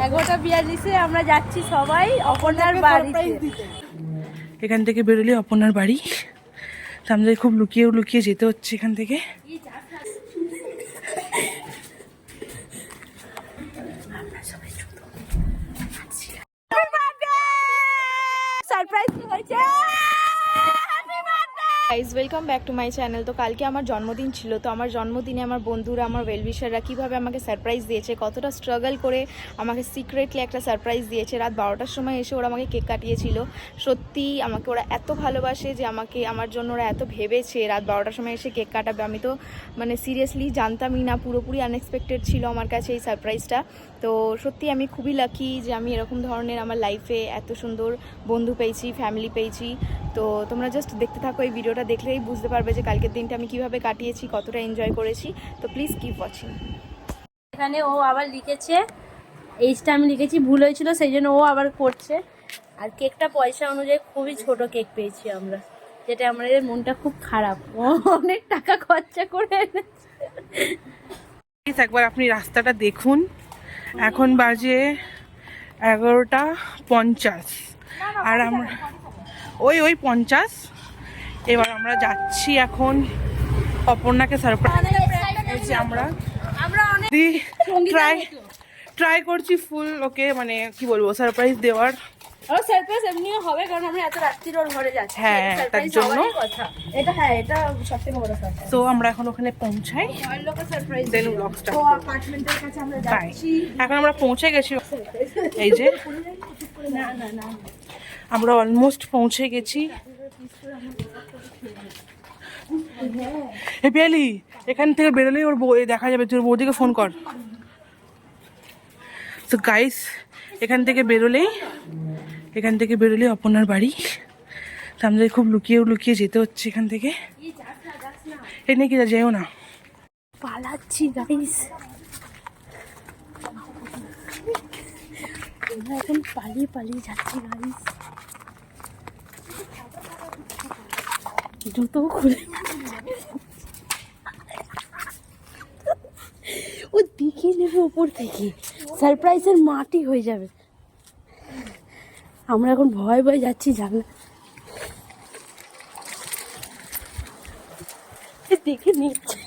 11:42 আমরা যাচ্ছি সবাই অপর্ণার বাড়িতে। এখান থেকে বেরোলে অপর্ণার বাড়ি, তো আমাদের খুব লুকিয়ে লুকিয়ে যেতে হচ্ছে এখান থেকে। সারপ্রাইজ হয়েছে। Guys welcome back to my channel. তো কালকে আমার জন্মদিন ছিল, তো আমার জন্মদিনে আমার বন্ধুরা, আমার ওয়েলউইশাররা কীভাবে আমাকে সারপ্রাইজ দিয়েছে, কতটা স্ট্রাগল করে আমাকে সিক্রেটলি একটা সারপ্রাইজ দিয়েছে। রাত 12টার সময় এসে ওরা আমাকে কেক কাটিয়েছিল। সত্যি আমাকে ওরা এত ভালোবাসে যে আমার জন্য ওরা এত ভেবেছে রাত 12টার সময় এসে কেক কাটাবে। আমি তো মানে সিরিয়াসলি জানতামই না, পুরোপুরি আনএক্সপেক্টেড ছিল আমার কাছে এই সারপ্রাইজটা। তো সত্যি আমি খুবই লাকি যে আমি এরকম ধরনের আমার লাইফে এত সুন্দর বন্ধু পেয়েছি, ফ্যামিলি পেয়েছি। তো তোমরা জাস্ট দেখতে থাকো, এই ভিডিওটা দেখলেই বুঝতে পারবে যে কালকের দিনটা আমি কিভাবে কাটিয়েছি, কতটা এনজয় করেছি। তো প্লিজ কিপ ওয়াচিং। এখানে ও আবার লিখেছে, এইচটা আমি লিখেছি ভুল হয়েছিল, সেই জন্য ও আবার করছে। আর কেকটা পয়সা অনুযায়ী খুবই ছোট কেক পেয়েছি আমরা, যেটা আমাদের মনটা খুব খারাপ। ও অনেক টাকা খরচা করে এনেছে। একবার আপনি রাস্তাটা দেখুন, এখন বাজে 11:50 আর আমরা ওই 50। এবার আমরা যাচ্ছি এখন অপর্ণাকে সারপ্রাইজ। আমরা ট্রাই করছি ফুল ওকে, মানে কি বলবো, সারপ্রাইজ দেওয়ার। আর সারপ্রাইজ এমনিও হবে, কারণ আমরা এত রাত্রির ওর ঘরে যাচ্ছি। হ্যাঁ, তার জন্য এটা এটা সবথেকে বড় সারপ্রাইজ। তো আমরা এখন ওখানে পৌঁছাই, সারপ্রাইজ দেন ব্লগটা। তো অ্যাপার্টমেন্টের কাছে আমরা যাচ্ছি। এখন আমরা পৌঁছে গেছি, এই যে না না না, আমরা অলমোস্ট পৌঁছে গেছি। এ পিয়ালি, এখান থেকে বেরোলেই ওর বউ দেখা যাবে, তোর বৌদিকে ফোন কর। তো গাইস, এখান থেকে বেরোলেই অপর্ণার বাড়ি, তো আমাদের খুব লুকিয়ে লুকিয়ে যেতে হচ্ছে এখান থেকে। এ নিয়ে কি যেও না, পালাচ্ছি গাইস। আমরা এখন পালিয়ে পালিয়ে যাচ্ছি গাইস। জুতো খুলে ও দেখে নেবে ওপর থেকে, সারপ্রাইজের মাটি হয়ে যাবে। আমরা এখন ভয় ভয় যাচ্ছি, জানলা দেখে নিচ্ছে।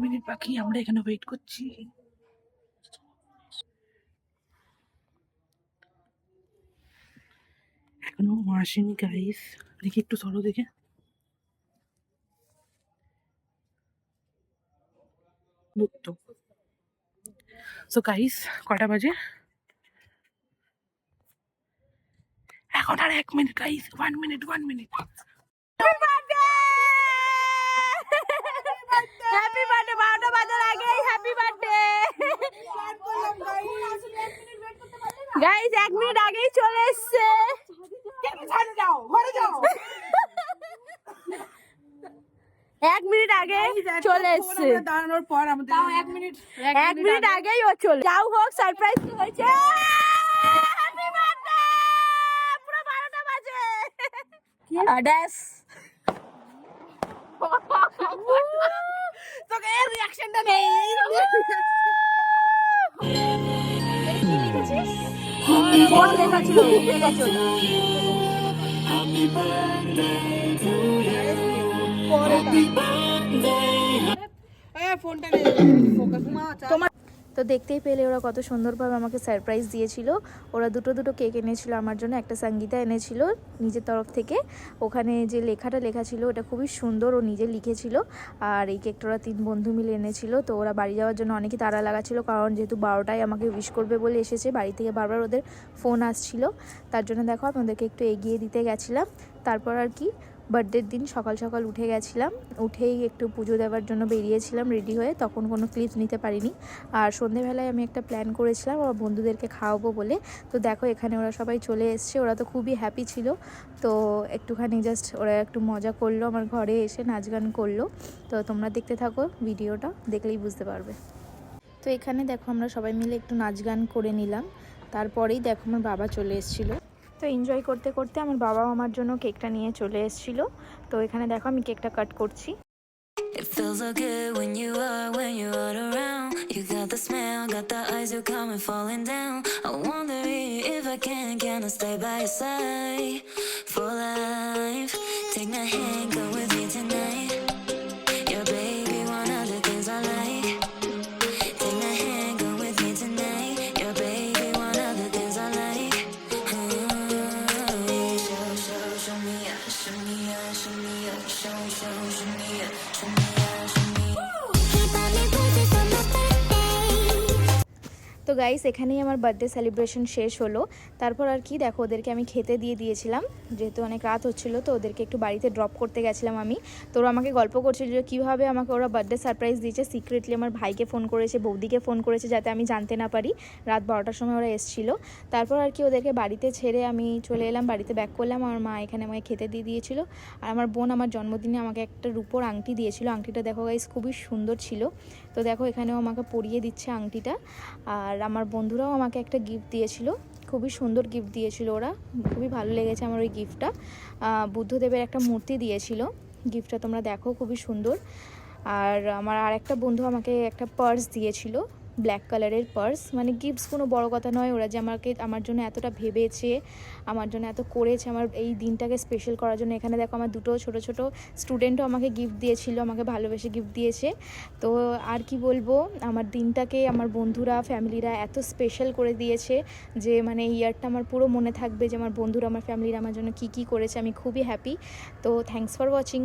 মিনিট বাকি, আমরা এখানে ওয়েট করছি। এখনো আসেনি গাইস, দেখি একটু সরো দেখে। সো গাইস, কটা বাজে এখন? আর 1 minute guys, 1 minute. Happy birthday. 12টা বাজার আগেই হ্যাপি বার্থডে গাইস। 1 মিনিট আগেই চলে এসছে। ঘরে যাও 1 মিনিট আগে চলে এসছে। দাঁড়ানোর পর আমাদের 1 মিনিট আগেই ও চলে। যাও হোক, সারপ্রাইজ হয়েছে। Happy birthday. পুরো 12টা বাজে। ড্যাশ তোকে এর রিঅ্যাকশনটা নেই। ফোন লেখা ছিল, লেখা ছিল। ফোনটা নেই, ফোকাস তোমার। তো দেখতেই পেলে ওরা কত সুন্দরভাবে আমাকে সারপ্রাইজ দিয়েছিল। ওরা দুটো দুটো কেক এনেছিল আমার জন্য, একটা সঙ্গীতা এনেছিল নিজের তরফ থেকে, ওখানে যে লেখাটা লেখা ছিল ওটা খুবই সুন্দর, ও নিজে লিখেছিল। আর এই কেকটা ওরা 3 বন্ধু মিলে এনেছিল। তো ওরা বাড়ি যাওয়ার জন্য অনেকই তাড়া লাগাচ্ছিল, কারণ যেহেতু 12টায় আমাকে উইশ করবে বলে এসেছে, বাড়ি থেকে বারবার ওদের ফোন আসছিল, তার জন্য দেখো আমি ওদেরকে একটু এগিয়ে দিতে গেছিলাম। তারপর আর কি বার্থডের দিন সকাল সকাল উঠে গেছিলাম, উঠেই একটু পুজো দেওয়ার জন্য বেরিয়েছিলাম রেডি হয়ে, তখন কোনো ক্লিপস নিতে পারিনি। আর সন্ধেবেলায় আমি একটা প্ল্যান করেছিলাম আমার বন্ধুদেরকে খাওয়াবো বলে। তো দেখো এখানে ওরা সবাই চলে এসছে, ওরা তো খুবই হ্যাপি ছিল। তো একটুখানি জাস্ট ওরা একটু মজা করলো, আমার ঘরে এসে নাচ গান করলো। তো তোমরা দেখতে থাকো, ভিডিওটা দেখলেই বুঝতে পারবে। তো এখানে দেখো আমরা সবাই মিলে একটু নাচ গান করে নিলাম। তারপরেই দেখো আমার বাবা চলে এসেছিলো। তো এনজয় করতে করতে আমার বাবাও আমার জন্য কেকটা নিয়ে চলে এসেছিলো। তো এখানে দেখো আমি কেকটা কাট করছি। It feels so good when you're around. You got the smell, got the eyes, you're coming falling down. I wonder if I can I stay by your side for life. Take my hand, go with me tonight. Your baby, one of the things I like. Take my hand, go with me tonight. Your baby, one of the things I like. Show me up, show me up, show me up, show me up, show me up, show me up. তো guys এখানেই আমার birthday celebration শেষ হলো। তারপর আর কি দেখো ওদেরকে আমি খেতে দিয়ে দিয়েছিলাম, যেহেতু অনেক রাত হচ্ছিলো, তো ওদেরকে একটু বাড়িতে ড্রপ করতে গেছিলাম আমি। তো ওরা আমাকে গল্প করছিল যে কীভাবে আমাকে ওরা বার্থডে সারপ্রাইজ দিয়েছে, সিক্রেটলি আমার ভাইকে ফোন করেছে, বৌদিকে ফোন করেছে, যাতে আমি জানতে না পারি। রাত 12টার সময় ওরা এসেছিলো। তারপর আর কি ওদেরকে বাড়িতে ছেড়ে আমি চলে এলাম, বাড়িতে ব্যাক করলাম। আমার মা এখানে আমাকে খেতে দিয়ে দিয়েছিল। আর আমার বোন আমার জন্মদিনে আমাকে একটা রূপোর আংটি দিয়েছিল, আংটিটা দেখো গাইস খুবই সুন্দর ছিল। তো দেখো এখানেও আমাকে পরিয়ে দিচ্ছে আংটিটা। আর আমার বন্ধুরাও আমাকে একটা গিফট দিয়েছিল, খুবই সুন্দর গিফট দিয়েছিল ওরা, খুবই ভালো লেগেছে আমার ওই গিফটটা। বুদ্ধদেবের একটা মূর্তি দিয়েছিল, গিফটটা তোমরা দেখো খুবই সুন্দর। আর আমার আর একটা বন্ধু আমাকে একটা পার্স দিয়েছিল, ব্ল্যাক কালারের পার্স। মানে গিফটস কোনো বড় কথা নয়, ওরা যে আমার জন্য এতটা ভেবেছে, আমার জন্য এত করেছে, আমার এই দিনটাকে স্পেশাল করার জন্য। এখানে দেখো আমার দুটো ছোট ছোট স্টুডেন্টও আমাকে গিফট দিয়েছিল, আমাকে ভালোবেসে গিফট দিয়েছে। তো আর কি বলবো, আমার দিনটাকে আমার বন্ধুরা ফ্যামিলিরা এত স্পেশাল করে দিয়েছে যে মানে এই ইয়ারটা আমার পুরো মনে থাকবে, যে আমার বন্ধুরা আমার ফ্যামিলিরা আমার জন্য কী কী করেছে। আমি খুবই হ্যাপি। তো থ্যাঙ্কস ফর ওয়াচিং।